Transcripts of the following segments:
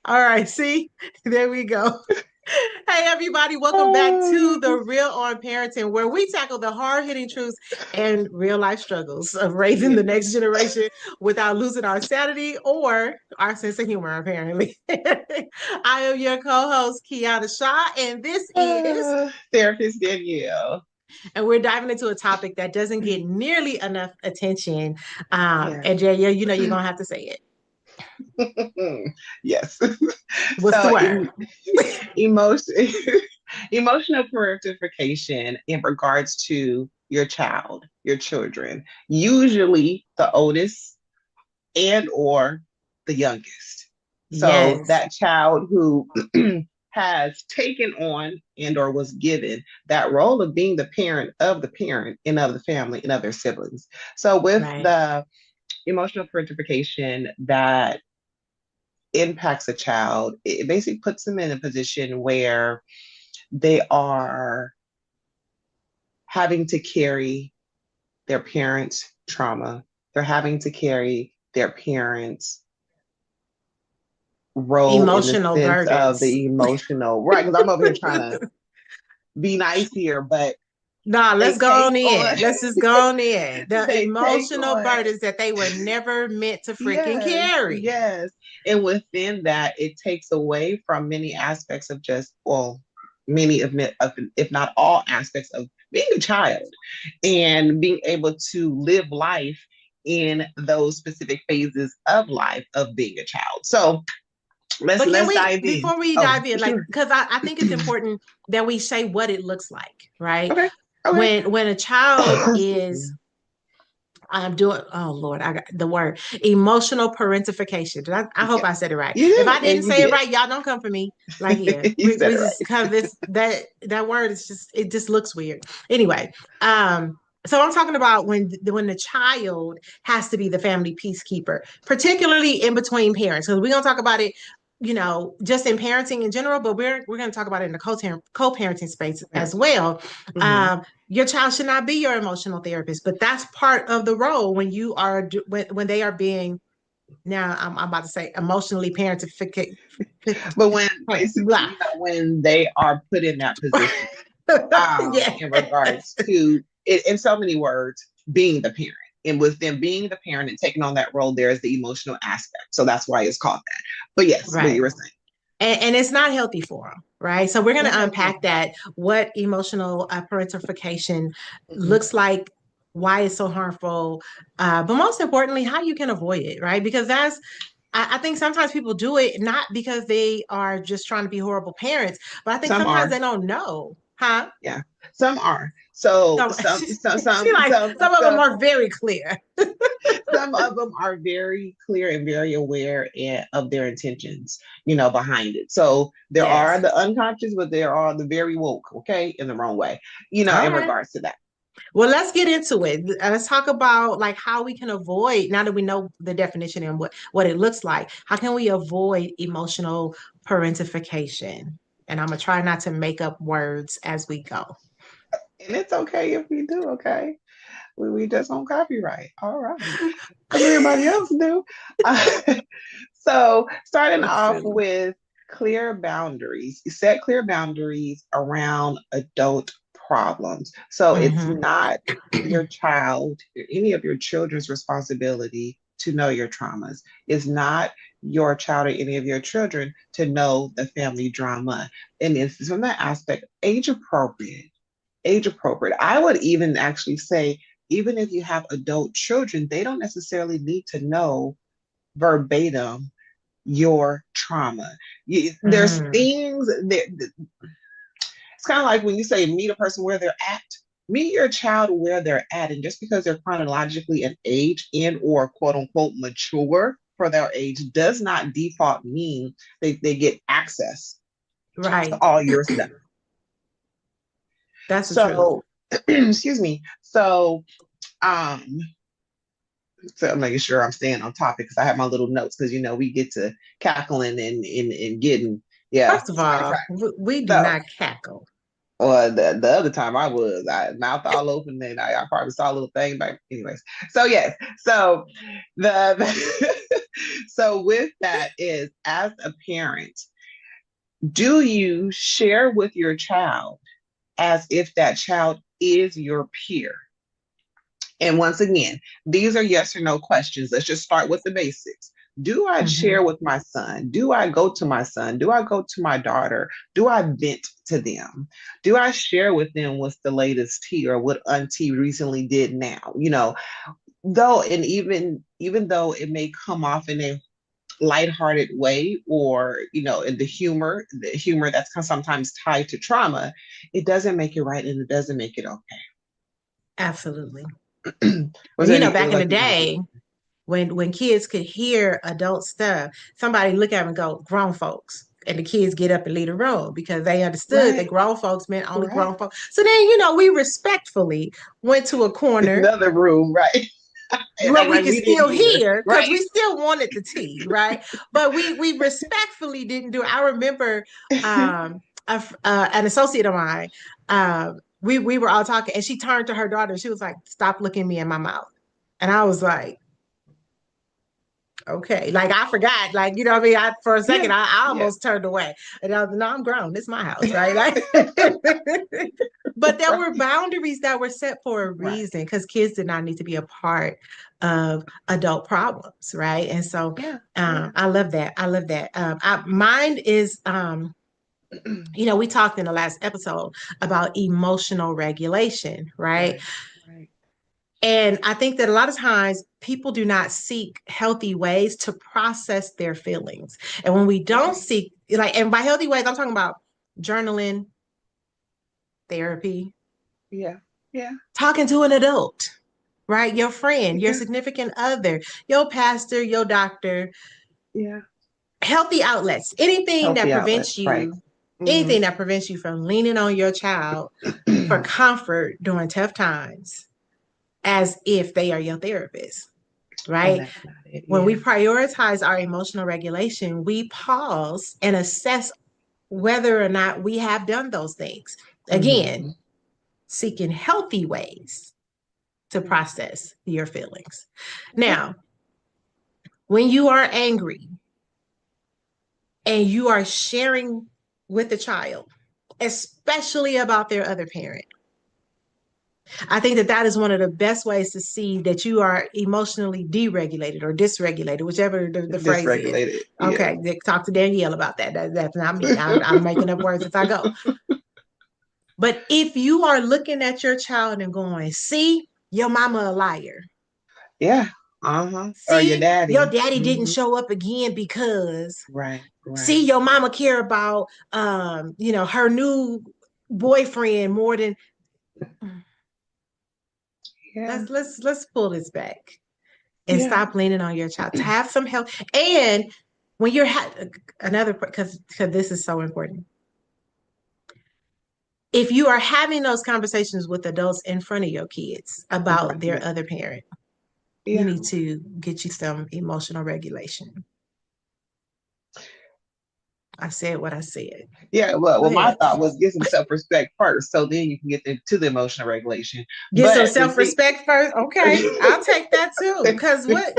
All right, see, there we go. Hey, everybody, welcome back to the Real on Parenting, where we tackle the hard hitting truths and real life struggles of raising the next generation without losing our sanity or our sense of humor, apparently. I am your co host, Kiana Shaw, and this is Therapist Danielle. and we're diving into a topic that doesn't get nearly enough attention. Yeah. And Danielle, you know, you're going to have to say it. Yes. What's the So word? emotion, emotional parentification in regards to your child, your children, usually the oldest and or the youngest. So Yes. that child who has taken on and or was given that role of being the parent and of the family and of their siblings. So with Right. the emotional parentification that impacts a child, it basically puts them in a position where they are having to carry their parents' trauma. They're having to carry their parents' role in the Emotional sense of burdens. the emotional, right? Because I'm over here trying to be nice here, but Nah, let's they go take on in. on, Let's just go on in. The they take emotional on, burdens that they were never meant to freaking yes, carry. yes. And within that, it takes away from many aspects of just, well, many of if not all aspects of being a child and being able to live life in those specific phases of life of being a child. So But can let's we, dive in. before we Oh, dive in, like, sure. because I think it's important that we say what it looks like, right? Okay. Okay. When a child Excuse me. is I'm doing, oh Lord, I got the word emotional parentification. I hope Yeah. I said it right. You If I did. Yeah, didn't you say it did. right, y'all don't come for me. Like, yeah, You we said it just kind of right. this, that word is just, it just looks weird. Anyway, so I'm talking about when the child has to be the family peacekeeper, particularly in between parents. Because we're gonna talk about it, just in parenting in general, but we're gonna talk about it in the co-parenting space as well. Mm-hmm. Your child should not be your emotional therapist, but that's part of the role when you are when they are being now I'm about to say emotionally parentificated. But when basically, Blah. when they are put in that position, Yeah. in regards to it, in so many words, being the parent. And with them being the parent and taking on that role, there is the emotional aspect. So that's why it's called that. But yes, what Right. you were saying. And it's not healthy for them, right? So we're going Not to healthy. unpack that, what emotional parentification Mm-hmm. looks like, why it's so harmful, but most importantly, how you can avoid it, right? Because I think sometimes people do it not because they are just trying to be horrible parents, but I think Some sometimes are. they don't know, huh? Yeah. Some are. So So she like some of them some are very clear. some of them are very clear and very aware of their intentions, behind it. So there are Yes. the unconscious, but there are the very woke, okay, in the wrong way, All in right. regards to that. Well, let's get into it. Let's talk about like how we can avoid, now that we know the definition and what it looks like, how can we avoid emotional parentification? And I'm gonna try not to make up words as we go. And it's okay if we do, okay? We just on copyright. All right. Because everybody else do. Uh, so starting That's off silly. with clear boundaries. You set clear boundaries around adult problems. So it's Hmm. not your child, any of your children's responsibility to know your traumas. It's not your child or any of your children to know the family drama. And it's from that aspect, age appropriate. Age appropriate. I would even actually say, even if you have adult children, they don't necessarily need to know verbatim your trauma. There's Mm. things that it's kind of like when you say meet a person where they're at. Meet your child where they're at, and just because they're chronologically an age and or quote unquote mature for their age does not default mean they get access to Right. all your stuff. That's the truth. So, excuse me. Um, so I'm making sure I'm staying on topic because I have my little notes because we get to cackling and getting, yeah, First of all, sidetracked. we do So not cackle. Or the other time I mouth all open and I probably saw a little thing, but anyways. So yes, so the so with that is as a parent, do you share with your child as if that child is your peer? And once again, these are yes or no questions. Let's just start with the basics. Do I share Mhm. with my son? Do I go to my son? Do I go to my daughter? Do I vent to them? Do I share with them what's the latest tea or what auntie recently did now? Though, and even though it may come off in a lighthearted way or in the humor that's sometimes tied to trauma, it doesn't make it right and it doesn't make it Absolutely. okay. Was And there back anything in the like you wanted day, when kids could hear adult stuff, somebody look at them and go, grown folks. And the kids get up and leave the room because they understood that right, grown folks meant only right. grown folks. So then, we respectfully went to a corner Another room, right? And where I'm we like, could we didn't still hear, hear because right? we still wanted the tea, right? But we respectfully didn't do it. I remember an associate of mine, we were all talking and she turned to her daughter and she was like, stop looking me in my mouth. And I was like, okay, like I forgot, like what I mean. For a second, Yeah, I yeah. almost turned away, and I was, no, I'm grown. This is my house, right? Like, but there were Right, boundaries that were set for a right. reason because kids did not need to be a part of adult problems, right? And so, Yeah, yeah. I love that. I love that. Mine is, we talked in the last episode about emotional regulation, right? Right, right. And I think that a lot of times people do not seek healthy ways to process their feelings. And when we don't Right. seek, like, and by healthy ways, I'm talking about journaling, therapy, Yeah, yeah, talking to an adult, right? Your friend, your yeah, significant other, your pastor, your doctor, yeah. healthy outlets, Healthy outlets, right. Hmm. anything that prevents you from leaning on your child for comfort during tough times as if they are your therapist, And right? that's not it. When we Yeah. prioritize our emotional regulation, we pause and assess whether or not we have done those things. Again, Hmm. seeking healthy ways to Yeah. process your feelings. Yeah. Now, when you are angry and you are sharing with the child, especially about their other parent, I think that that is one of the best ways to see that you are emotionally deregulated or dysregulated, whichever the phrase is. Dysregulated. Yeah. Okay, talk to Danielle about that. That's not me. I'm making up words as I go. But if you are looking at your child and going, see, your mama a liar. Yeah. Uh-huh. Or your See, your daddy. daddy didn't Hmm. show up again because Right, see, right. your mama care about her new boyfriend more than Yeah. let's pull this back and Yeah. stop leaning on your child to have some help. And when you're another, because this is so important. If you are having those conversations with adults in front of your kids about Right. their Yeah. other parent, you Yeah. need to get you some emotional regulation. I said what I said. Yeah. Well, Go my ahead. thought was get some self-respect first, so then you can get to the emotional regulation. Get some But the self respect first. Okay, I'll take that too. thing, Because what?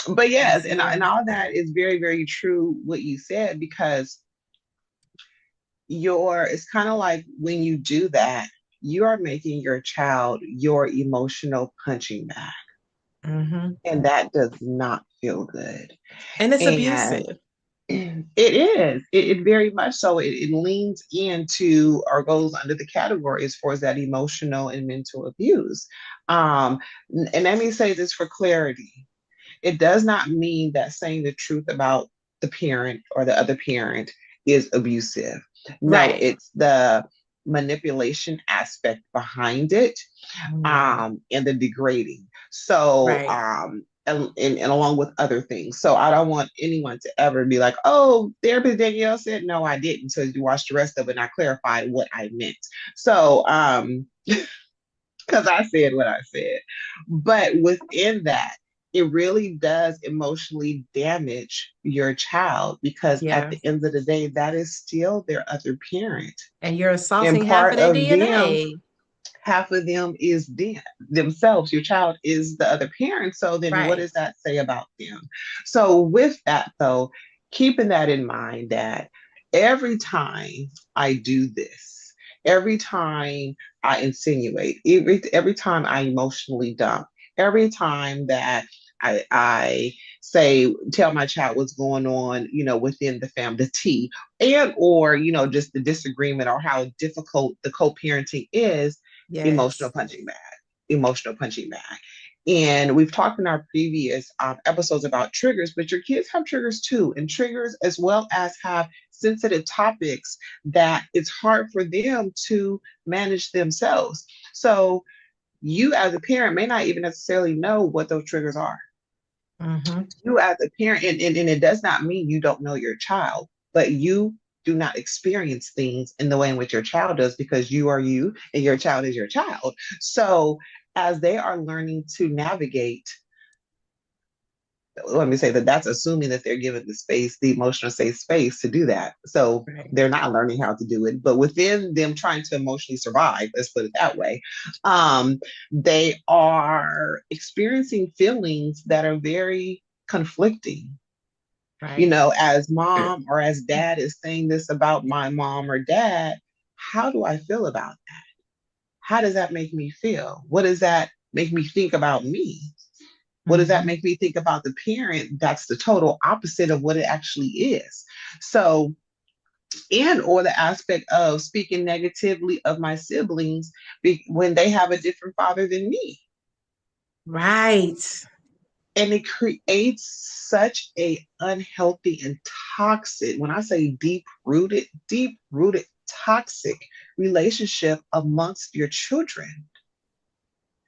but yes, and Yeah. all that is very, very true what you said because it's kind of like when you do that, you are making your child your emotional punching bag. Hmm. And that does not feel good. And it's And abusive. it is. It very much so. It leans into or goes under the category as far as that emotional and mental abuse. Um, and let me say this for clarity. It does not mean that saying the truth about the parent or the other parent is abusive. No, Right. it's the manipulation aspect behind it, Yeah. and the degrading. So, Right. and along with other things. So I don't want anyone to ever be like, oh, therapist Danielle said, no, I didn't. So you watch the rest of it and I clarified what I meant. So, because I said what I said. But within that, it really does emotionally damage your child because at Yeah. the end of the day, that is still their other parent. And you're And assaulting half of part their of them, DNA. half of them is themselves. Your child is the other parent. So then what Right. does that say about them? So with that though, keeping that in mind that every time I do this, every time I insinuate, every time I emotionally dump, every time that I say tell my child what's going on, within the family, the tea, and or just the disagreement or how difficult the co-parenting is, emotional Yes. punching bag, emotional punching bag. And we've talked in our previous episodes about triggers, but your kids have triggers too, and triggers as well as have sensitive topics that it's hard for them to manage themselves. So you as a parent may not even necessarily know what those triggers are. Mm-hmm. You as a parent, and it does not mean you don't know your child, but you do not experience things in the way in which your child does because you are you and your child is your child. So as they are learning to navigate, let me say that that's assuming that they're given the space, the emotional safe space to do that. So Right. they're not learning how to do it, but within them trying to emotionally survive, let's put it that way, um, they are experiencing feelings that are very conflicting. Right. As mom or as dad is saying this about my mom or dad, how do I feel about that? How does that make me feel? What does that make me think about me? What does that Mm-hmm. make me think about the parent? That's the total opposite of what it actually is. So, and or the aspect of speaking negatively of my siblings when they have a different father than me. Right. And it creates such a unhealthy and toxic, when I say deep rooted toxic relationship amongst your children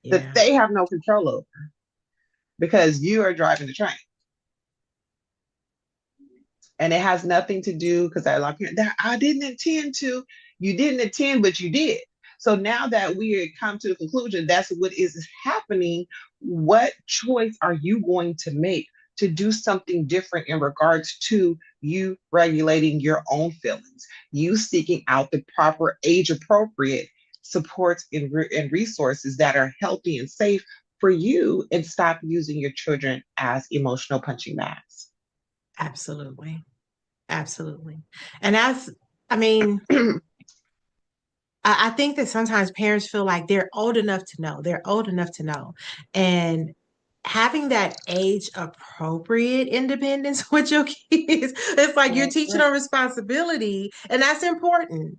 that Yeah. they have no control over because you are driving the train. And it has nothing to do because I didn't intend to. You didn't intend, but you did. So now that we come to the conclusion that's what is happening, what choice are you going to make to do something different in regards to you regulating your own feelings, you seeking out the proper age appropriate supports and resources that are healthy and safe for you, and stop using your children as emotional punching bags. Absolutely. Absolutely. And I mean, I think that sometimes parents feel like they're old enough to know. They're old enough to know. And having that age appropriate independence with your kids, it's like you're Right, teaching right, them responsibility, and that's important.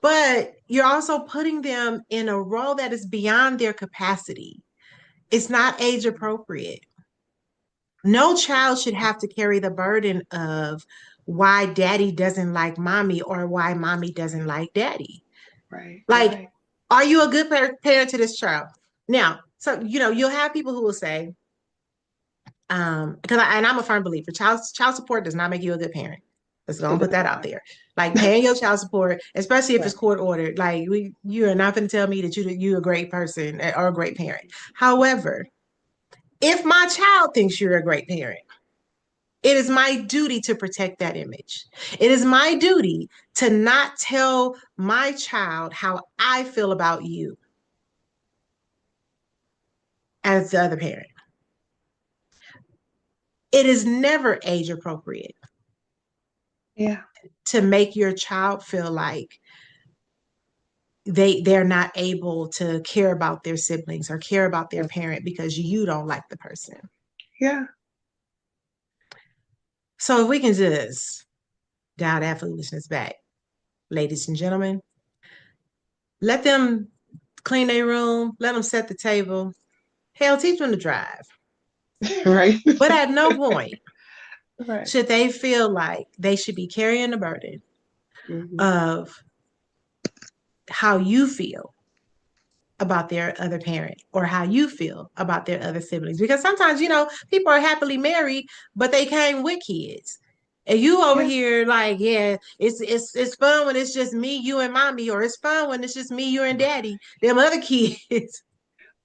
But you're also putting them in a role that is beyond their capacity. It's not age appropriate. No child should have to carry the burden of why daddy doesn't like mommy or why mommy doesn't like daddy. right, Like, right. are you a good parent to this child? Now, so you'll have people who will say, and I'm a firm believer, child support does not make you a good parent. Let's go It and put does that out not. there. Like paying your child support, especially if it's Right. court ordered, like you are not going to tell me that you're a great person or a great parent. However, if my child thinks you're a great parent, it is my duty to protect that image. It is my duty to not tell my child how I feel about you as the other parent. It is never age appropriate Yeah. to make your child feel like they're not able to care about their siblings or care about their parent because you don't like the person. Yeah. So if we can just dial that foolishness back, ladies and gentlemen, let them clean their room, let them set the table. Hell, teach them to drive. Right. But at no point Right. should they feel like they should be carrying the burden Hmm. of how you feel about their other parent or how you feel about their other siblings. Because sometimes, people are happily married, but they came with kids. And you over Yeah. here like, yeah, it's fun when it's just me, you, and mommy, or it's fun when it's just me, you, and daddy. Them other kids.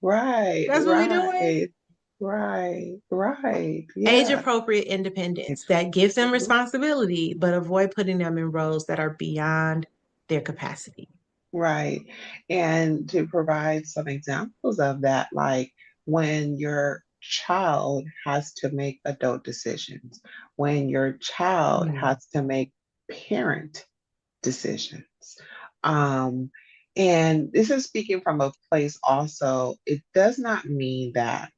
Right. That's what we doing. Right. Right, right. Age Yeah. appropriate independence It's that gives them mhm. responsibility, but avoid putting them in roles that are beyond their capacity. Right. And to provide some examples of that, like when your child has to make adult decisions, when your child Mm. has to make parent decisions. Um, and this is speaking from a place also, it does not mean that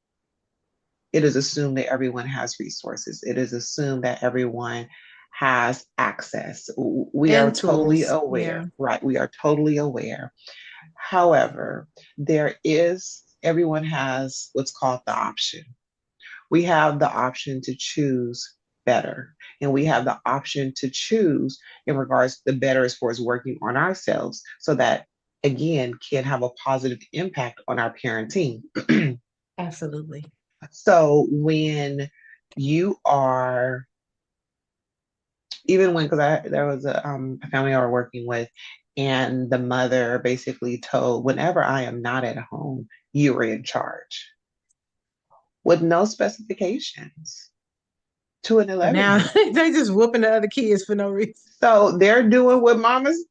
it is assumed that everyone has resources. It is assumed that everyone has access. We are And totally tools. Yeah. aware, right? We are totally aware. However, everyone has what's called the option. We have the option to choose better. And we have the option to choose in regards to the better as far as working on ourselves so that, again, can have a positive impact on our parenting. Absolutely. So when you are, even when, because there was a family I was working with, and the mother basically told, whenever I am not at home, you are in charge with no specifications to an So 11 now year old. they just whooping the other kids for no reason. So they're doing what mamas,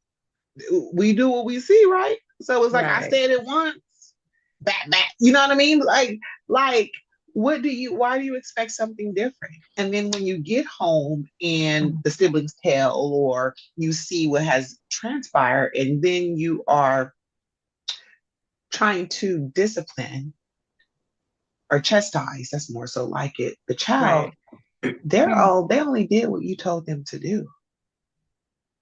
we do what we see, right? So it's like I Right. said it once, back. You know what I mean? Like, why do you expect something different? And then when you get home and Mhm. the siblings tell, or you see what has transpired, and then you are trying to discipline or chastise, that's more so like it, the child, Right. they only did what you told them to do.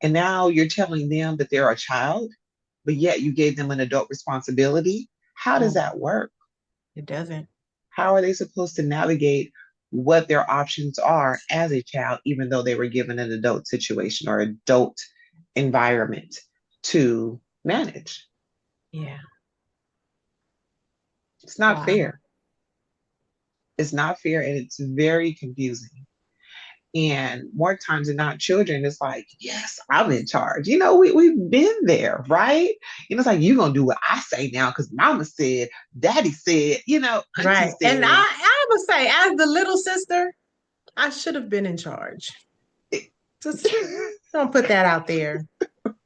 And now you're telling them that they're a child, but yet you gave them an adult responsibility. How does Mm. that work? It doesn't. How are they supposed to navigate what their options are as a child, even though they were given an adult situation or adult environment to manage? Yeah. It's not Wow. fair. It's not fair and it's very confusing. And more times than not, children, it's like, yes, I'm in charge. We've been there, right? It's like, you're going to do what I say now because mama said, daddy said, auntie Right. And said. I would say, as the little sister, I should have been in charge. Just don't put that out there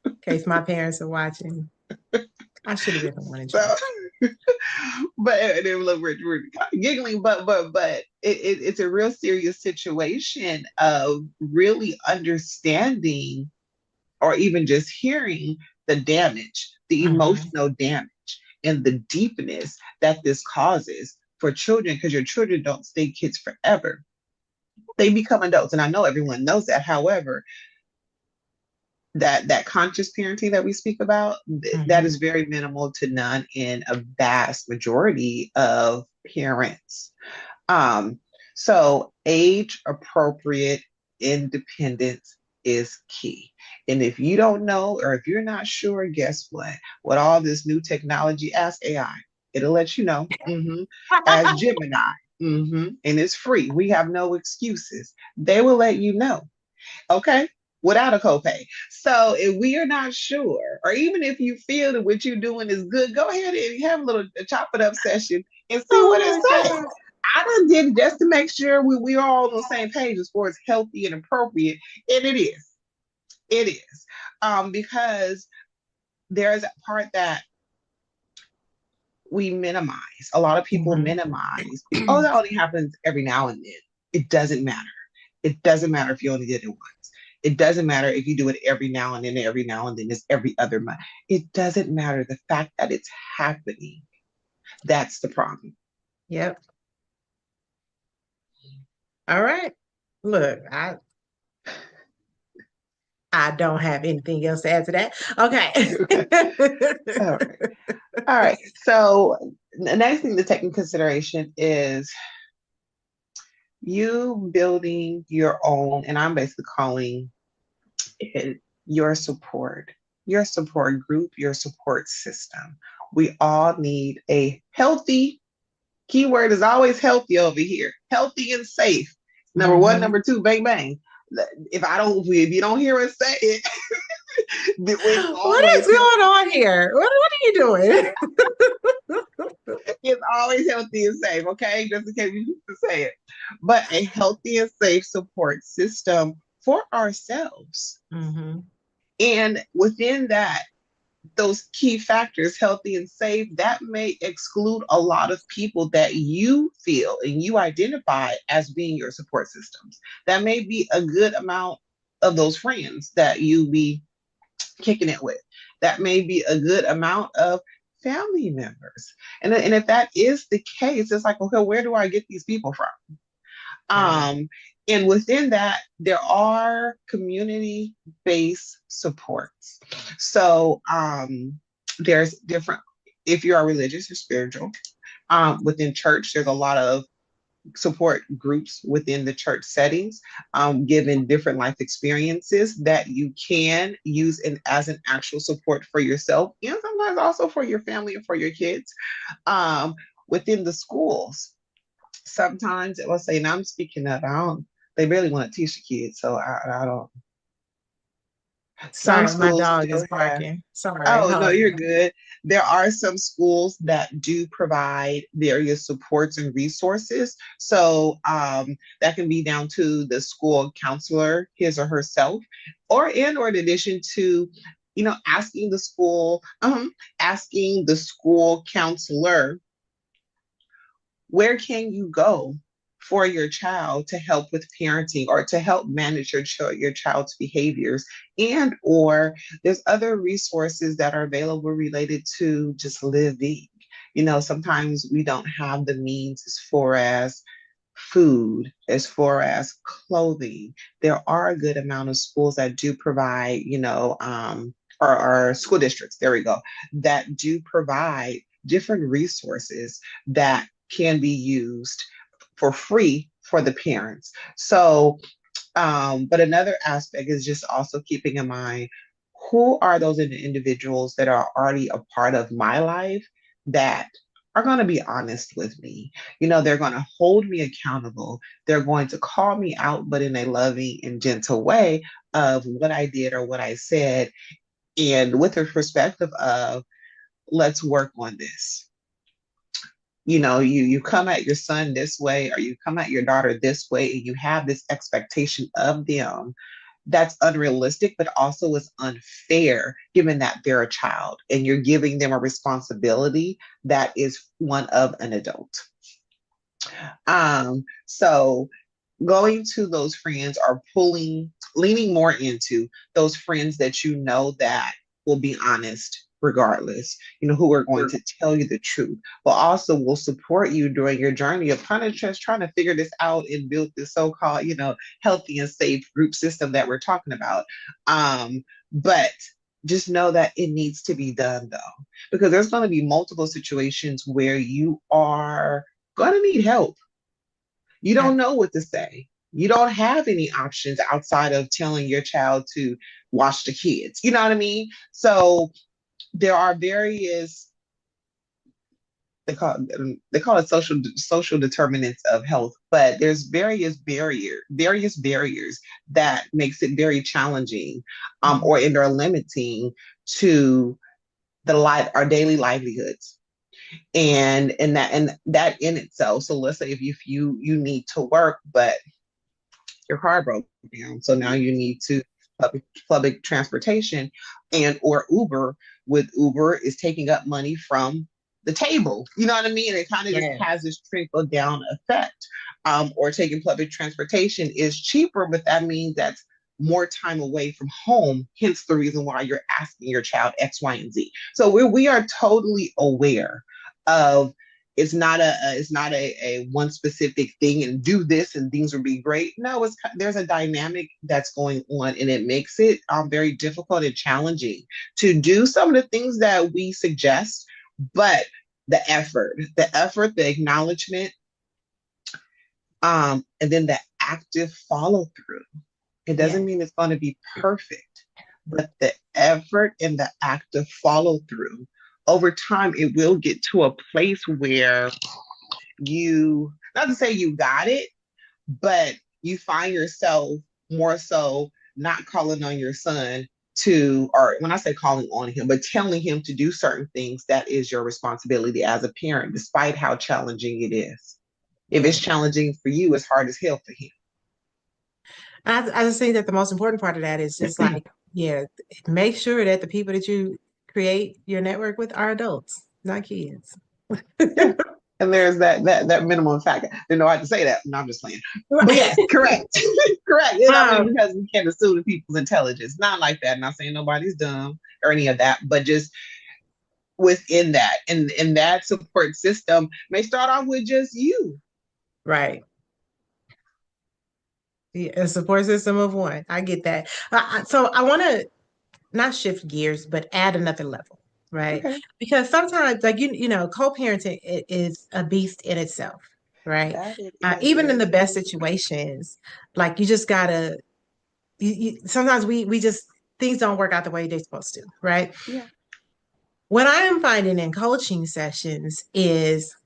in case my parents are watching. I should have been the one in So, charge. but and then look, we're giggling, but it's a real serious situation of really understanding or even just hearing the damage, the Mhm. emotional damage, and the deepness that this causes for children, because your children don't stay kids forever. They become adults, and I know everyone knows that. However, that conscious parenting that we speak about, that Mhm. is very minimal to none in a vast majority of parents. Um, so age appropriate independence is key. And if you don't know, or if you're not sure, guess what? With all this new technology, ask AI. It'll let you know. As Gemini. And it's free. We have no excuses. They will let you know. Okay, without a copay. So if we are not sure, or even if you feel that what you're doing is good, go ahead and have a chop it up session and see what it Oh my says. God. I done did it just to make sure we are all on the same page as far as healthy and appropriate, and it is. It is. Because there's a part that we minimize. A lot of people Mhm. minimize. Oh, that only happens every now and then. It doesn't matter. It doesn't matter if you only did it once. It doesn't matter if you do it every now and then, it's every other month. It doesn't matter. The fact that it's happening, that's the problem. Yep. All right. Look, I don't have anything else to add to that. Okay. Okay. All right. All right. So the next thing to take in consideration is you building your own, and I'm basically calling it your support group, your support system. We all need a healthy, keyword is always healthy over here, healthy and safe. Number one, Hmm. number two, bang bang. If you don't hear us say it, It's What is always going on here? What are you doing? it's always healthy and safe, okay? Just in case you used to say it. But a healthy and safe support system for ourselves. Mm-hmm. And within that, those key factors, healthy and safe, that may exclude a lot of people that you feel and you identify as being your support systems. That may be a good amount of those friends that you be kicking it with. That may be a good amount of family members. And if that is the case, it's like, okay, where do I get these people from? Right. Um, and within that, there are community-based supports. So there's different, if you are religious or spiritual, within church, there's a lot of support groups within the church settings, given different life experiences that you can use as an actual support for yourself and sometimes also for your family and for your kids. Within the schools, sometimes it will say, and I'm speaking up, they really want to teach the kids, so I don't. Some Sorry, my schools dog do is have. barking. Sorry, Oh, hold no, on. you're good. There are some schools that do provide various supports and resources. So that can be down to the school counselor, his or herself, or in addition to, asking the school counselor, where can you go for your child to help with parenting or to help manage your child's behaviors, and or there's other resources that are available related to just living. Sometimes we don't have the means as far as food, as far as clothing. There are a good amount of schools that do provide, or school districts, there we go, that do provide different resources that can be used for free for the parents. So, but another aspect is just also keeping in mind, who are those individuals that are already a part of my life that are going to be honest with me. They're going to hold me accountable. They're going to call me out, but in a loving and gentle way of what I did or what I said, and with the perspective of, let's work on this. You come at your son this way, or you come at your daughter this way, and you have this expectation of them that's unrealistic, but also is unfair given that they're a child and you're giving them a responsibility that is one of an adult. So going to those friends, or leaning more into those friends that you know that will be honest regardless, who are going to tell you the truth, but also will support you during your journey of kind of just trying to figure this out and build this so-called, healthy and safe group system that we're talking about. But just know that it needs to be done though, because there's going to be multiple situations where you are going to need help. You don't know what to say. You don't have any options outside of telling your child to watch the kids. You know what I mean? So there are various, they call it social determinants of health, but there's various barriers that makes it very challenging, or and are limiting to our daily livelihoods. And that in itself, so let's say if you need to work, but your car broke down, so now you need to public transportation, and or Uber. With Uber is taking up money from the table, you know what I mean? It kind of just Yeah. has this trickle down effect. Or taking public transportation is cheaper, but that means that's more time away from home, hence the reason why you're asking your child X, Y, and Z. So we are totally aware of, it's not a one specific thing and do this and things will be great. No, there's a dynamic that's going on, and it makes it very difficult and challenging to do some of the things that we suggest. But the effort, the acknowledgement, and then the active follow through. It Yeah. doesn't mean it's going to be perfect, but the effort and the active follow through, over time, it will get to a place where not to say you got it, but you find yourself more so not calling on your son or when I say calling on him, but telling him to do certain things, that is your responsibility as a parent, despite how challenging it is. If Yeah. it's challenging for you, it's hard as hell for I just think that the most important part of that is just him. like, yeah, make sure that the people that you create your network with are adults, not kids. Yeah. And there's that minimum factor. Didn't know I had to say that. No, I'm just playing. But Right. yes, correct. Correct. You know, I mean, Um, because we can't assume people's intelligence. Not like that. Not saying nobody's dumb or any of that, but just within that. And that support system may start off with just you. right. Yeah, a support system of one. I get that. So I want to not shift gears, but add another level, right? Okay. Because sometimes, like co-parenting is a beast in itself, right? That it is. Even in the Yes, best indeed. situations, like you just gotta. Sometimes we just things don't work out the way they're supposed to, right? Yeah, What I am finding in coaching sessions is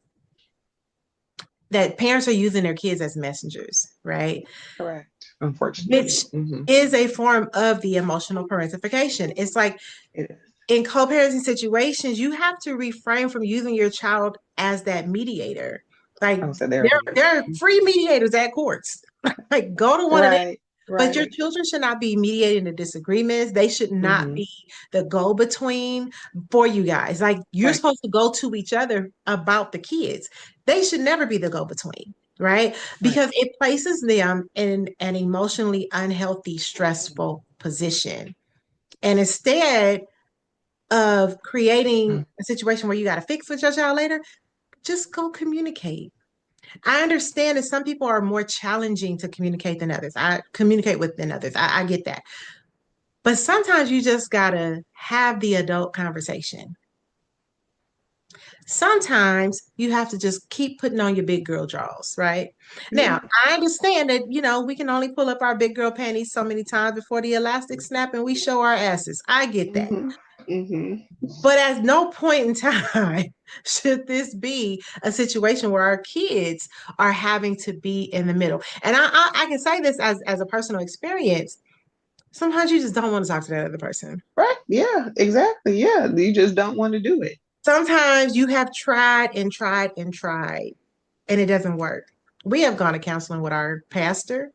that parents are using their kids as messengers, right? correct. Unfortunately. Which is a form of the emotional parentification. It's like It is. in co-parenting situations, you have to refrain from using your child as that mediator. Like Oh, so there it is. there are free mediators at courts. Like go to one of them. Right, But your right. children should not be mediating the disagreements. They should not Mm-hmm. be the go-between for you guys. Like you're Right, supposed to go to each other about the kids. They should never be the go-between, right? right. Because it places them in an emotionally unhealthy, stressful position. And instead of creating Mm. a situation where you got to fix with your child later, just go communicate. I understand that some people are more challenging to communicate than others. I communicate with than others. I get that. But sometimes you just gotta have the adult conversation. Sometimes you have to just keep putting on your big girl drawers, right? Yeah. Now, I understand that, we can only pull up our big girl panties so many times before the elastic snap and we show our asses. I get that. Mm-hmm. Mm-hmm. But at no point in time should this be a situation where our kids are having to be in the middle. And I can say this as a personal experience. Sometimes you just don't want to talk to that other person. Right. Yeah, exactly. Yeah. You just don't want to do it. Sometimes you have tried and tried and tried, and it doesn't work. We have gone to counseling with our pastor.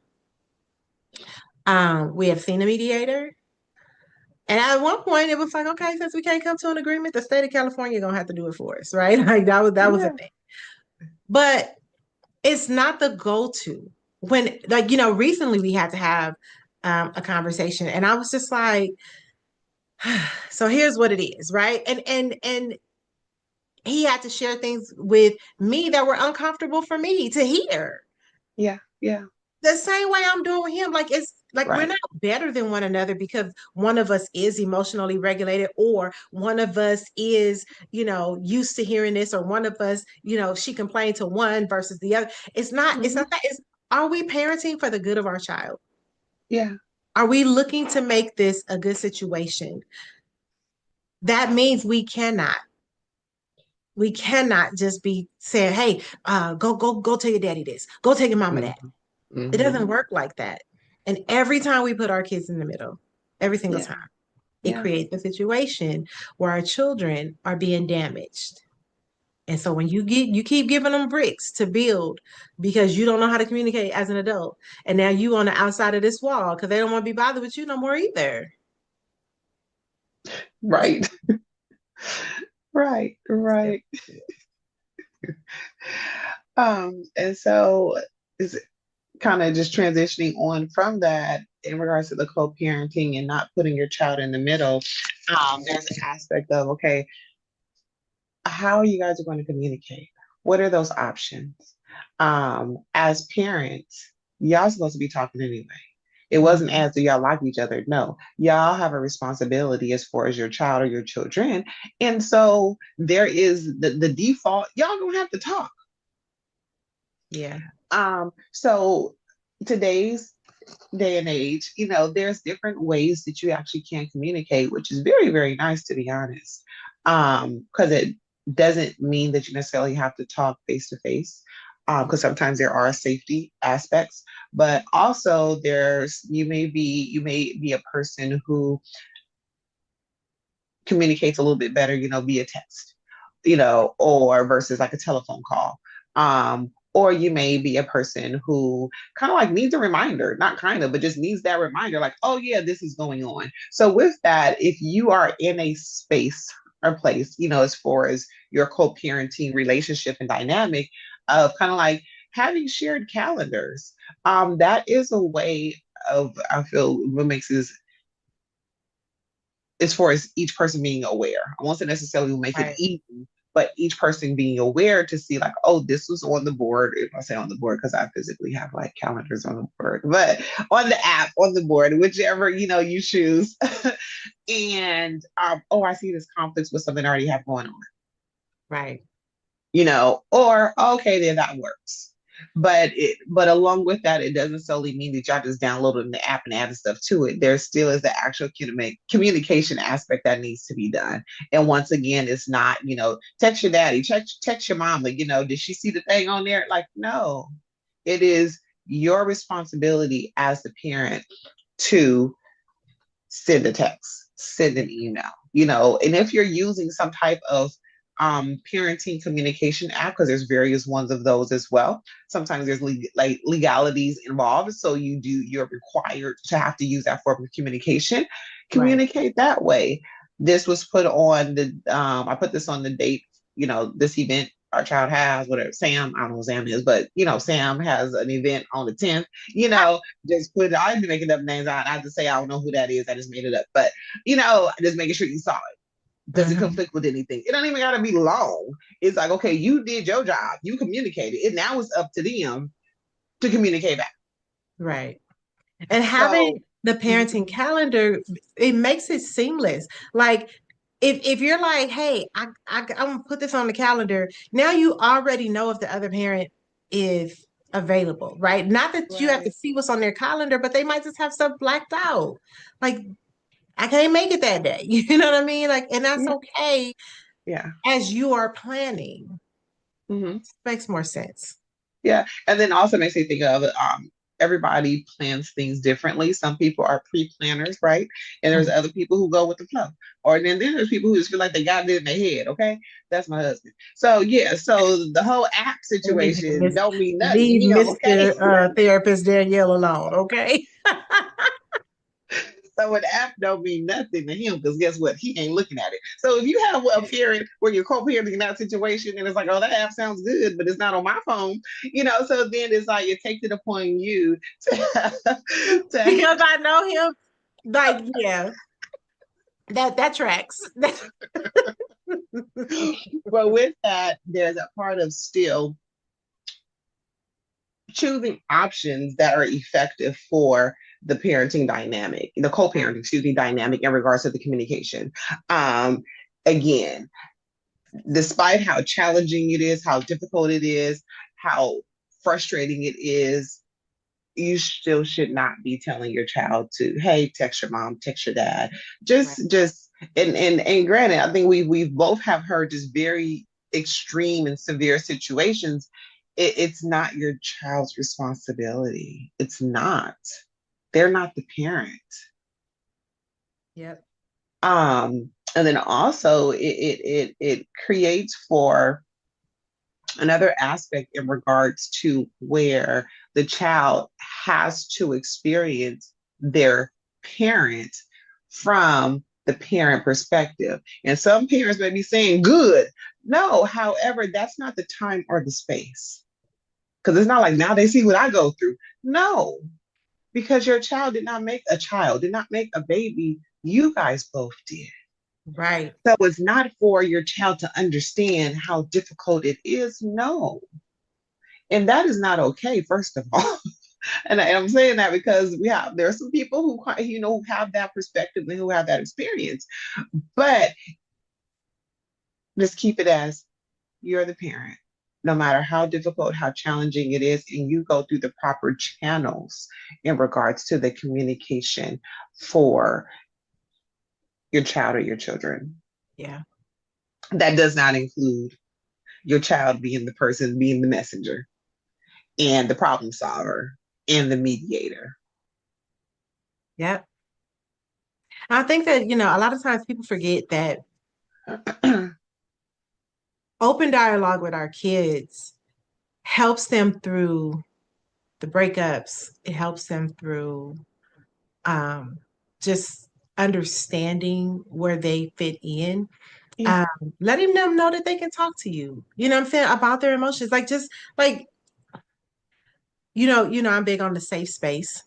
We have seen a mediator. And at one point, it was like, okay, since we can't come to an agreement, the state of California gonna have to do it for us, right? Like that was a Yeah. thing. But it's not the go-to. When recently we had to have a conversation, and I was just like, so here's what it is, right? And he had to share things with me that were uncomfortable for me to hear. Yeah. Yeah. The same way I'm doing with him. Like it's like we're Right. not better than one another because one of us is emotionally regulated or one of us is, used to hearing this, or one of us, she complained to one versus the other. It's not Mm-hmm. that. It's Are we parenting for the good of our child? Yeah. Are we looking to make this a good situation? That means we cannot just be saying, hey, go tell your daddy this, go tell your mama that. Mm-hmm. It Mm-hmm. doesn't work like that. And every time we put our kids in the middle, every single Yeah. time, it Yeah. creates a situation where our children are being damaged. And so when you keep giving them bricks to build because you don't know how to communicate as an adult, and now you on the outside of this wall because they don't want to be bothered with you no more either. Right. Right. Right. And so is kind of just transitioning on from that in regards to the co-parenting and not putting your child in the middle. There's an aspect of, okay, how are you guys going to communicate? What are those options? As parents, y'all supposed to be talking anyway. It wasn't Mhm. as do y'all like each other. No, y'all have a responsibility as far as your child or your children. And so there is the default, y'all gonna have to talk. Yeah. So today's day and age, there's different ways that you actually can communicate, which is very, very nice to be honest. Because it doesn't mean that you necessarily have to talk face to face. Because sometimes there are safety aspects, but also you may be a person who communicates a little bit better, via text, or versus like a telephone call. Or you may be a person who kind of like needs a reminder, not kind of, but just needs that reminder, like, oh yeah, this is going on. So with that, if you are in a space or place, as far as your co-parenting relationship and dynamic of kind of like having shared calendars, that is a way of, I feel, what makes this, as far as each person being aware. I won't say necessarily make it Right. easy, but each person being aware to see like, oh, this was on the board. If I say on the board, because I physically have like calendars on the board, but on the app, on the board, whichever, you choose. And oh, I see this conflicts with something I already have going on, Right. or okay, then that works. But along with that, it doesn't solely mean that y'all just downloading the app and adding stuff to it. There still is the actual communication aspect that needs to be done. And once again, it's not, text your daddy, text your mama, did she see the thing on there? Like, no, it is your responsibility as the parent to send a text, send an email, and if you're using some type of parenting communication app, because there's various ones of those as well. Sometimes there's like legalities involved, so you're required to have to use that form of communication. Right. Communicate that way. This was put on the I put this on the date, this event our child has, whatever. Sam, I don't know who Sam is, but Sam has an event on the 10th. Just put I didn't be making up names. I have to say I don't know who that is. I just made it up. But just making sure you saw it. Does it Mhm. conflict with anything? It don't even gotta be long. It's like, okay, you did your job, you communicated. It now it's up to them to communicate back. Right. And having So the parenting calendar, it makes it seamless. Like if you're like, hey, I'm gonna put this on the calendar, now you already know if the other parent is available, right? Not that you have to right. see what's on their calendar, but they might just have stuff blacked out. Like, I can't make it that day. You know what I mean? Like, and that's Yeah. okay Yeah. as you are planning. Mm-hmm. Makes more sense. Yeah. And then also makes me think of everybody plans things differently. Some people are pre-planners, right? And there's Mhm. other people who go with the flow. Or then there's people who just feel like they got it in their head. Okay. That's my husband. So yeah, so the whole app situation don't mean nothing to Leave him, okay? Mr. Therapist Danielle alone, okay? So an app don't mean nothing to him because guess what? He ain't looking at it. So if you have a parent where you're co-parenting in that situation and it's like, oh, that app sounds good, but it's not on my phone, so then it's like it takes it upon you to Because I know him. Like, yeah, that tracks. but with that, there's a part of still choosing options that are effective for the parenting dynamic, the co-parenting, excuse me, dynamic in regards to the communication. Again, despite how challenging it is, how difficult it is, how frustrating it is, you still should not be telling your child to, hey, text your mom, text your dad. Right. Just and granted, I think we've both have heard just very extreme and severe situations. It's not your child's responsibility. It's not. They're not the parent. Yep. And then also it creates for another aspect in regards to where the child has to experience their parent from the parent perspective. And some parents may be saying, good. No, however, that's not the time or the space. Because it's not like now they see what I go through. No, because your child did not make a child, did not make a baby. You guys both did. Right. So it's not for your child to understand how difficult it is. No. And that is not okay, first of all. And I'm saying that because there are some people who have that perspective and who have that experience. But just keep it as you're the parent, no matter how difficult, how challenging it is, and you go through the proper channels in regards to the communication for your child or your children. Yeah. That does not include your child being the person, being the messenger and the problem solver and the mediator. Yep. I think that, a lot of times people forget that open dialogue with our kids helps them through the breakups. It helps them through um, just understanding where they fit in. Yeah. Um, Letting them know that they can talk to you, you know what I'm saying, about their emotions. Like just like, I'm big on the safe space.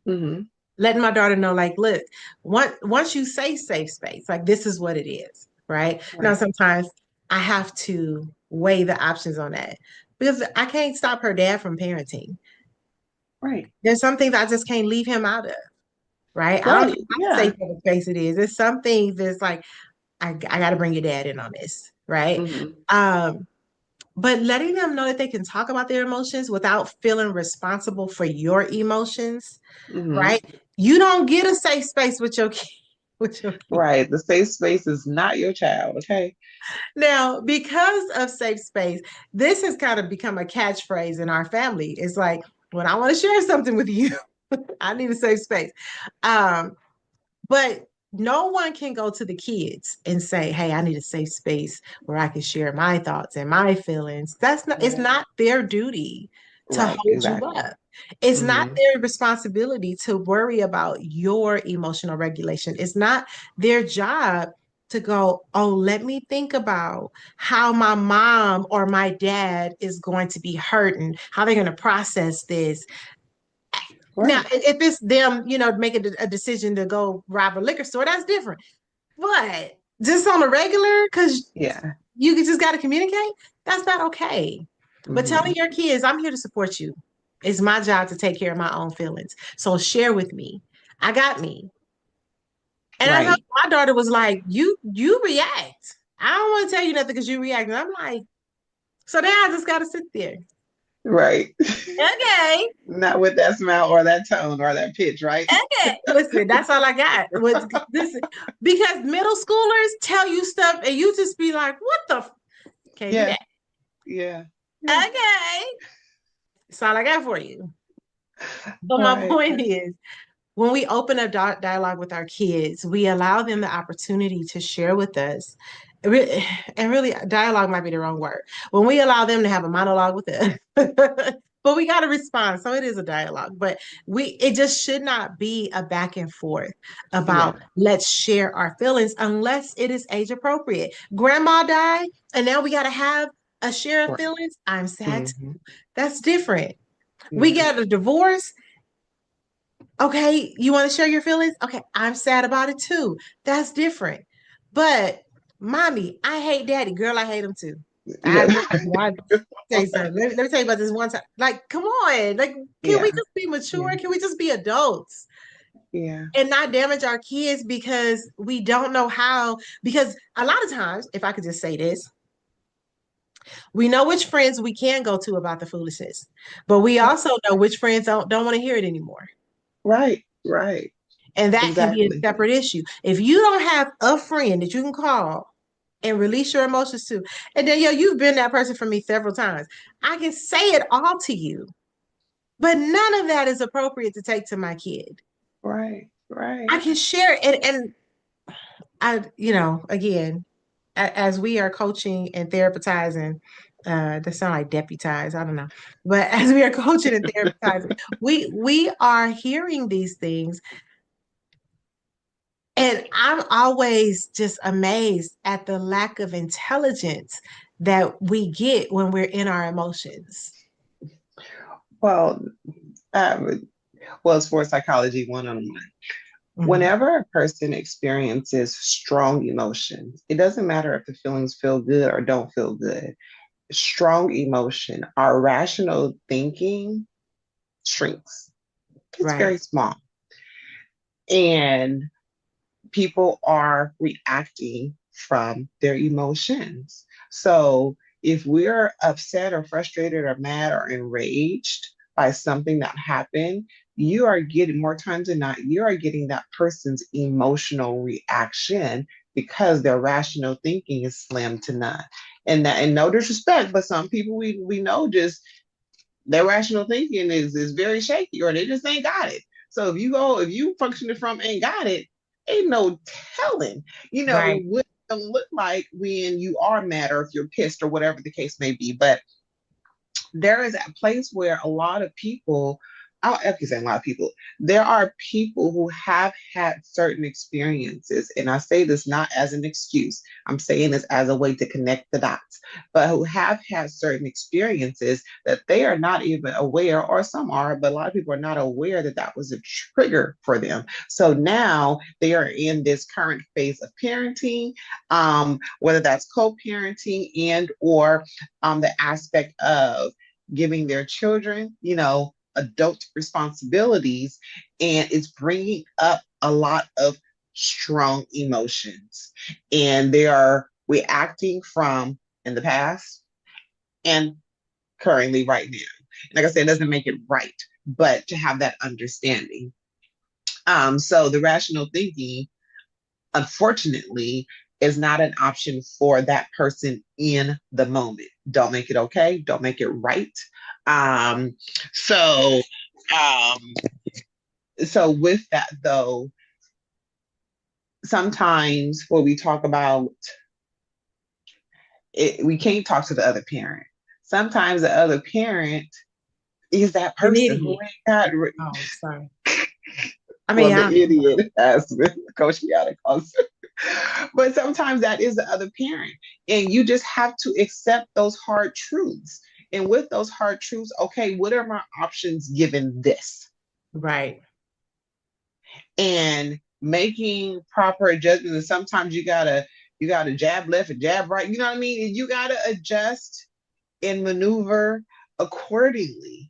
Hmm. Letting my daughter know, like, look, once you say safe space, like this is what it is, right? Now, Right. sometimes I have to weigh the options on that because I can't stop her dad from parenting. Right. There's some things I just can't leave him out of, right? I don't care Right. how Yeah. safe of a space it is. There's some things that's like, I got to bring your dad in on this, right? Hmm. Um, but letting them know that they can talk about their emotions without feeling responsible for your emotions, Hmm. right? You don't get a safe space with your kid. With your kid. Right. The safe space is not your child. Okay. Now, because of safe space, this has kind of become a catchphrase in our family. It's like, when I want to share something with you, I need a safe space. Um, But no one can go to the kids and say, "Hey, I need a safe space where I can share my thoughts and my feelings." It's Right. not their duty to Right. hold you Exactly. up. It's not Hmm. their responsibility to worry about your emotional regulation. It's not their job to go, "Oh, let me think about how my mom or my dad is going to be hurt and how they're going to process this." Now, Right. if it's them, making a decision to go rob a liquor store, that's different. But just on a regular, because Yeah. you just got to communicate, that's not okay. But telling Hmm. your kids, I'm here to support you. It's my job to take care of my own feelings. So share with me. I got me. And I know Right. my daughter was like, you react. I don't want to tell you nothing because you react. And I'm like, so now I just got to sit there. Right. Okay. Not with that smile or that tone or that pitch, right? Okay. Listen, that's all I got. Was this because middle schoolers tell you stuff and you just be like, what the can't do Yeah. that. Yeah. Yeah. Okay. That's all I got for you. But my Right. point is, when we open a dialogue with our kids, we allow them the opportunity to share with us. And really, dialogue might be the wrong word. When we allow them to have a monologue with us, but we got to respond. So it is a dialogue, but it just should not be a back and forth Yeah. about let's share our feelings unless it is age appropriate. Grandma died, and now we got to have a share of Right. feelings. I'm sad too. Hmm. That's different. We Yeah. got a divorce. Okay, you want to share your feelings? Okay, I'm sad about it too. That's different. But mommy, I hate daddy. Girl, I hate him too. I Yeah. tell you something. Let me tell you about this one time. Like, come on. Like, can we Yeah. just be Yeah. mature? Can we just be adults Yeah. and not damage our kids because we don't know how? Because a lot of times, if I could just say this, we know which friends we can go to about the foolishness, but we Yeah. also know which friends don't want to hear it anymore. Right. Right. And that can be a Exactly. separate issue. If you don't have a friend that you can call and release your emotions to, and then you've been that person for me several times. I can say it all to you, but none of that is appropriate to take to my kid. Right. I Right. can share it, and I, again, as we are coaching and therapizing, that sound like deputize, I don't know. But as we are coaching and therapizing, we are hearing these things. And I'm always just amazed at the lack of intelligence that we get when we're in our emotions. Well, um, well, sports psychology 101. Mhm. Whenever a person experiences strong emotions, it doesn't matter if the feelings feel good or don't feel good. Strong emotion, our rational thinking shrinks. It's Right, very small. And people are reacting from their emotions. So if we're upset or frustrated or mad or enraged by something that happened, you are getting more times than not, you are getting that person's emotional reaction because their rational thinking is slim to none. And no disrespect, but some people we know just their rational thinking is very shaky or they just ain't got it. So if you functioning from ain't got it, ain't no telling, Right. what it look like when you are mad or if you're pissed or whatever the case may be. But there is a place where a lot of people, I'll actually say a lot of people, there are people who have had certain experiences, and I say this not as an excuse, I'm saying this as a way to connect the dots, but who have had certain experiences that they are not even aware, or some are, but a lot of people are not aware that that was a trigger for them. So now they are in this current phase of parenting, whether that's co-parenting and or the aspect of giving their children, adult responsibilities, and it's bringing up a lot of strong emotions. And they are reacting from in the past and currently right now. Like I said, it doesn't make it right, but to have that understanding. So the rational thinking, unfortunately, is not an option for that person in the moment. Don't make it okay. Don't make it right. Um, so, um, so with that though, sometimes when we talk about it, we can't talk to the other parent. Sometimes the other parent is that An person who idiot. ain't got. Oh, sorry. I Well, mean, the I don't know. idiot has Coach Kiana calls. But sometimes that is the other parent. And you just have to accept those hard truths. And with those hard truths, okay, what are my options given this? Right. And making proper adjustments. And sometimes you gotta jab left and jab right. You know what I mean? And you gotta adjust and maneuver accordingly.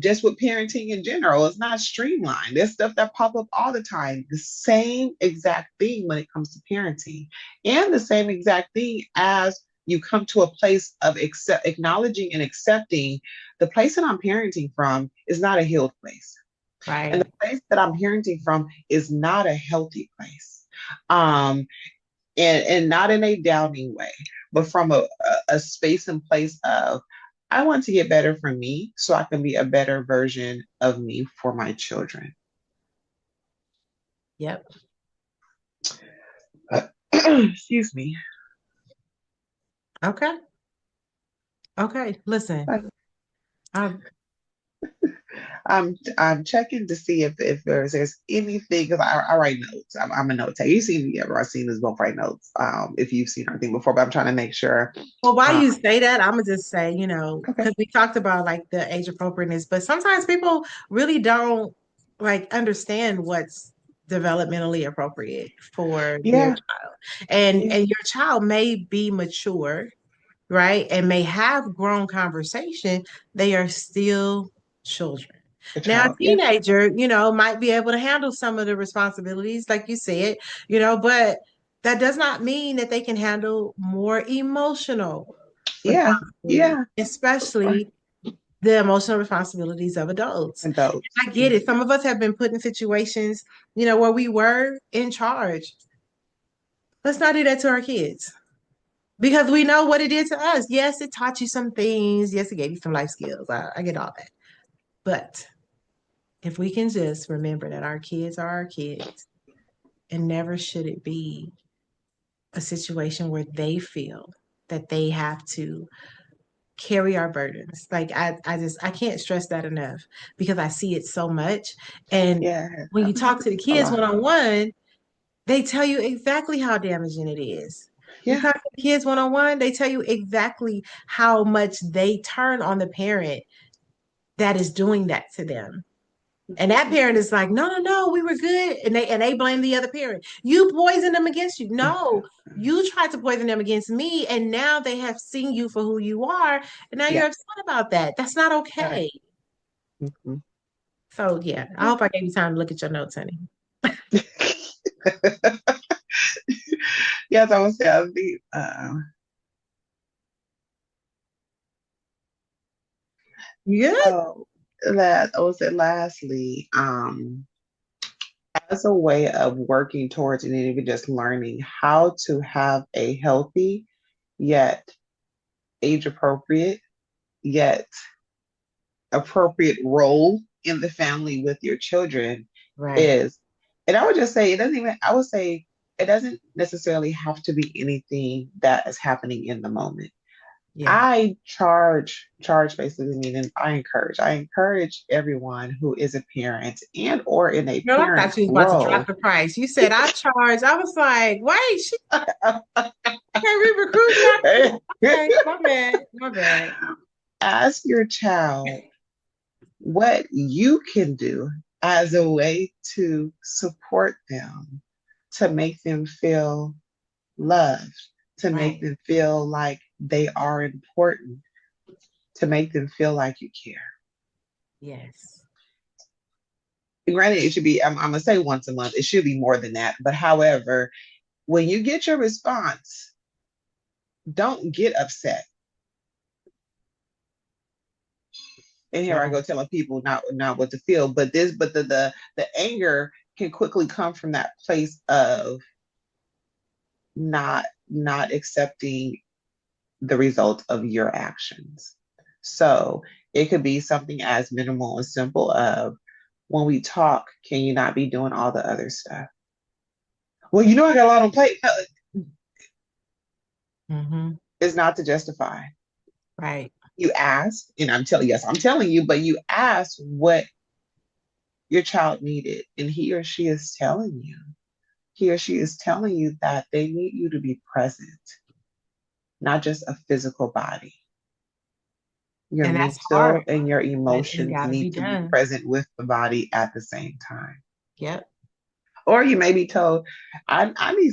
Just with parenting in general, it's not streamlined. There's stuff that pop up all the time. The same exact thing when it comes to parenting, and the same exact thing as you come to a place of acknowledging and accepting the place that I'm parenting from is not a healed place, and the Right. place that I'm parenting from is not a healthy place. Um, and not in a downing way, but from a space and place of, I want to get better for me so I can be a better version of me for my children. Yep. Excuse me. Okay. Okay. Listen, I I'm checking to see if there's anything, because I write notes. I'm a note taker. You've seen me ever? I've seen this book write notes. If you've seen anything before, but I'm trying to make sure. well, while Uh, you say that, I'm gonna just say, okay. because we talked about like the age appropriateness, but sometimes people really don't like understand what's developmentally appropriate for their Yeah. child. And Yeah. and your child may be mature, right? And may have grown conversation, they are still children. A Now, a child. Yeah. teenager, might be able to handle some of the responsibilities, like you said, but that does not mean that they can handle more emotional Yeah. responsibilities, Yeah. Right. especially the emotional responsibilities of adults. Adults. I get Yeah. it. Some of us have been put in situations, where we were in charge. Let's not do that to our kids because we know what it did to us. Yes, it taught you some things. Yes, it gave you some life skills. I get all that. But if we can just remember that our kids are our kids, and never should it be a situation where they feel that they have to carry our burdens. Like I can't stress that enough because I see it so much. And Yeah. when you talk to the A kids lot. one on one, they tell you exactly how damaging it is. You Yeah. talk to the kids one on one, they tell you exactly how much they turn on the parent that is doing that to them. And that parent is like, no, no, no, we were good. And they blame the other parent. You poisoned them against you. No, you tried to poison them against me. And now they have seen you for who you are. And now Yeah. you're upset about that. That's not Right. okay. Mhm. So yeah, I Yeah. hope I gave you time to look at your notes, honey. Yes, I would say I think You good? so that I would say lastly, as a way of working towards and even just learning how to have a healthy yet age appropriate yet appropriate role in the family with your children Right. is And I would just say it doesn't even, I would say it doesn't necessarily have to be anything that is happening in the moment. Yeah. I charge basically meaning I encourage everyone who is a parent and or in a Girl, I thought parent you was about to drop role. the price. You said I charge. I was like, wait, she can't re-recruit me. Okay, my bad. My bad. Ask your child what you can do as a way to support them, to make them feel loved, to make Right. them feel like they are important, to make them feel like you care. Yes. Granted, it should be, I'm gonna say once a month, it should be more than that. But however, when you get your response, don't get upset. And here I Right. go telling people not what to feel, but the anger can quickly come from that place of not accepting the result of your actions. So it could be something as minimal and simple of when we talk, can you not be doing all the other stuff? Well, you know I got a lot on plate. No, Mm-hmm. it's not to justify. Right. You ask, and I'm telling you, but you ask what your child needed, and he or she is telling you that they need you to be present, not just a physical body. Your And that's hard, mental and your but it emotions gotta be need to be done. present with the body at the same time. Yep. Or you may be told, I need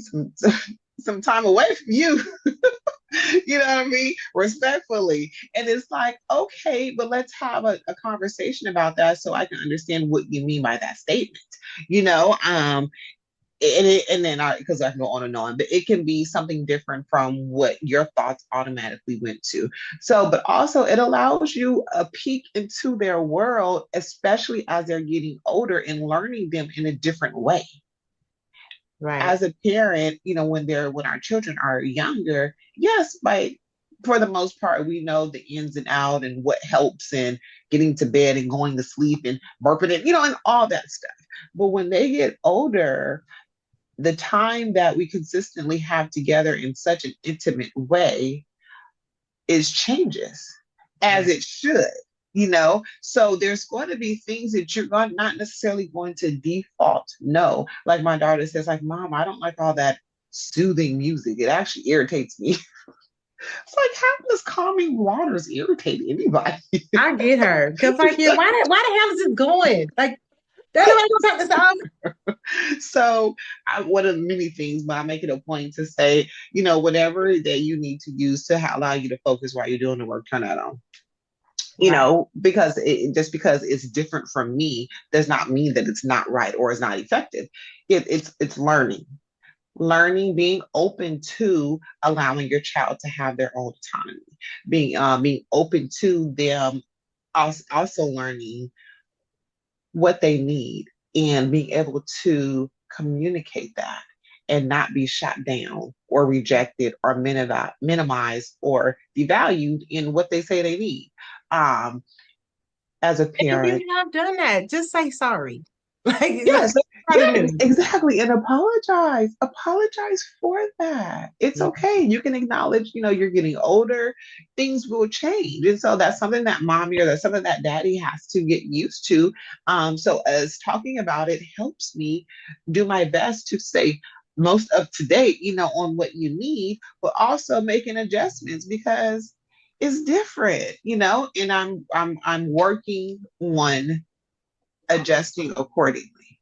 some time away from you. You know what I mean? Respectfully. And it's like, okay, but let's have a conversation about that so I can understand what you mean by that statement. You know, and then because I can go on and on, but it can be something different from what your thoughts automatically went to. So, but also it allows you a peek into their world, especially as they're getting older and learning them in a different way. Right. As a parent, when our children are younger, yes, for the most part, we know the ins and out and what helps and getting to bed and going to sleep and burping it, and all that stuff. But when they get older, the time that we consistently have together in such an intimate way is changes as Right. it should. So there's going to be things that you're not necessarily going to default no. Like my daughter says, like, Mom, I don't like all that soothing music. It actually irritates me. It's like, how does calming waters irritate anybody? I get her. Cause like, yeah, why the hell is this going? Like, don't nobody gonna take this off. So one of the many things, but I make it a point to say, whatever that you need to use to allow you to focus while you're doing the work, turn that on. Right. Because just because it's different from me does not mean that it's not right or it's not effective. It's learning, being open to allowing your child to have their own autonomy, being open to them also learning what they need and being able to communicate that and not be shot down or rejected or minimized or devalued in what they say they need. Um, as a And if parent, you have done that, just say sorry. Like yes, start yeah, anew. exactly. And apologize for that. It's Yeah. okay. You can acknowledge, you're getting older, things will change. And so that's something that mommy or that's something that daddy has to get used to. So as talking about it helps me do my best to stay most up to date, on what you need, but also making adjustments because it's different, and I'm working on adjusting accordingly.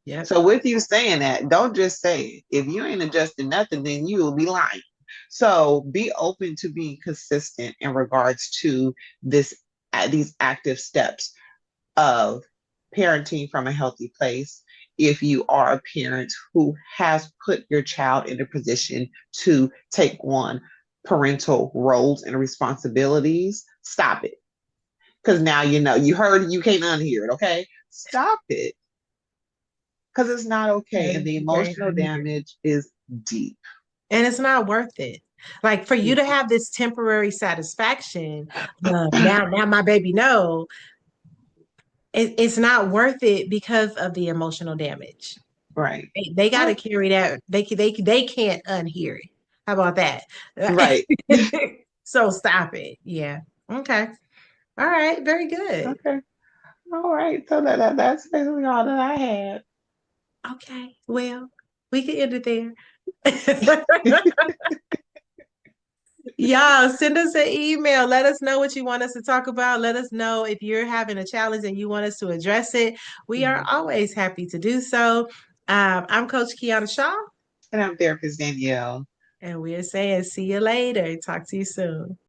Yep. So with you saying that, don't just say it. If you ain't adjusting nothing, then you will be lying. So be open to being consistent in regards to these active steps of parenting from a healthy place. If you are a parent who has put your child in a position to take on parental roles and responsibilities, stop it. Because now you heard it, you can't unhear it, okay? Stop it because it's not okay. And the You can't emotional unhear it. damage is deep. And it's not worth it. Like for you to have this temporary satisfaction, now my baby know it's not worth it because of the emotional damage. Right. They got to Oh, carry that. They can't unhear it. How about that? right. So stop it. Yeah. Okay. All right. Very good. Okay. All right. So that's basically all that I had. Okay. Well, we can end it there. Y'all, send us an email. Let us know what you want us to talk about. Let us know if you're having a challenge and you want us to address it. We are Mhm. always happy to do so. I'm Coach Kiana Shaw, And I'm therapist Danielle. and we're saying see you later. Talk to you soon.